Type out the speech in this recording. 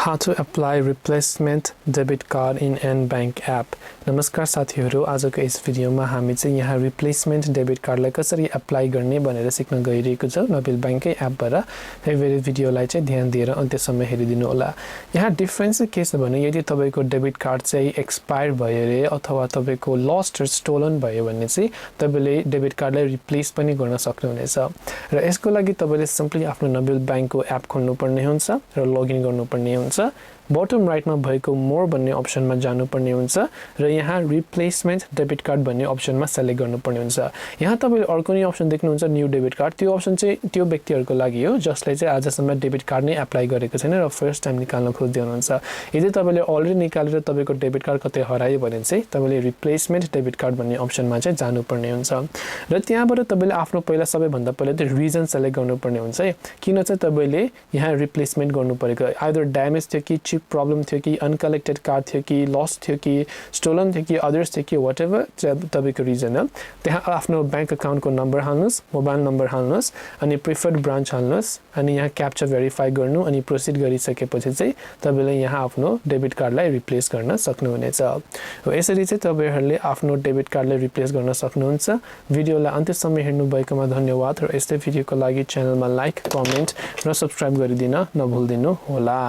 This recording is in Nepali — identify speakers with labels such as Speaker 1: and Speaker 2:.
Speaker 1: How to apply replacement debit card in nBank app. नमस्कार साथीहरु, आजको यस भिडियोमा हामी चाहिँ यहाँ रिप्लेसमेन्ट डेबिट कार्डलाई कसरी अप्लाई गर्ने भनेर सिक्न गइरहेको छौं नबिल बैंकै एपबाट। त्यही भिडियोलाई चाहिँ ध्यान दिएर अन्त्यसम्म हेरिदिनु होला। यहाँ डिफरेन्स के छ भने यदि तपाईको डेबिट कार्ड चाहिँ एक्सपायर भयो रे अथवा तपाईको लस्ट र स्टोलन भयो भने चाहिँ तपाईले डेबिट कार्डलाई रिप्लेस पनि गर्न सक्नुहुनेछ। र यसको लागि तपाईले सिम्पली आफ्नो नबिल बैंकको एप खोल्नुपर्ने हुन्छ र लगइन गर्नुपर्ने हुन्छ। बटम राइटमा भएको मोर भन्ने अप्सनमा जानुपर्ने हुन्छ र यहाँ रिप्लेसमेन्ट डेबिट कार्ड भन्ने अप्सनमा सेलेक्ट गर्नुपर्ने हुन्छ। यहाँ तपाईले अर्को नै अप्सन देख्नुहुन्छ न्यू डेबिट कार्ड। त्यो अप्सन चाहिँ त्यो व्यक्तिहरुको लागि हो जसले चाहिँ आजसम्म डेबिट कार्ड नै अप्लाई गरेको छैन र फर्स्ट टाइम निकाल्न खोज्दै हुनुहुन्छ। यदि तपाईले अलरेडी निकालेर तपाईको डेबिट कार्ड कतै हरायो भने चाहिँ तपाईले रिप्लेसमेन्ट डेबिट कार्ड भन्ने अप्सनमा चाहिँ जानुपर्ने हुन्छ र त्यहाँबाट तपाईले आफ्नो पहिला सबैभन्दा पहिला त्यो रिजन सेलेक्ट गर्नुपर्ने हुन्छ है। किन चाहिँ तपाईले यहाँ रिप्लेसमेन्ट गर्नु परेको, आइदर ड्यामेज थियो कि चिप प्रब्लम थियो कि अनकलेक्टेड कार्ड थियो कि लस्ट थियो कि स्टोलन थियो कि अदर्स थियो कि व्हाटएभर तपाईको रिजन हो। त्यहाँ आफ्नो बैंक अकाउन्टको नम्बर हाल्नुस्, मोबाइल नम्बर हाल्नुस् अनि प्रिफर्ड ब्रान्च हाल्नुस् अनि यहाँ क्याप्चा भेरिफाई गर्नु अनि प्रोसिड गरिसकेपछि चाहिँ तपाईले यहाँ आफ्नो डेबिट कार्डलाई रिप्लेस गर्न सक्नुहुनेछ। हो यसरी चाहिँ तपाईहरुले आफ्नो डेबिट कार्डलाई रिप्लेस गर्न सक्नुहुन्छ। भिडियोलाई अन्त्यसम्म हेर्नु भएकोमा धन्यवाद र यस्तै भिडियोको लागि च्यानलमा लाइक, कमेन्ट र सब्स्क्राइब गरिदिन नभुल्दिनु होला।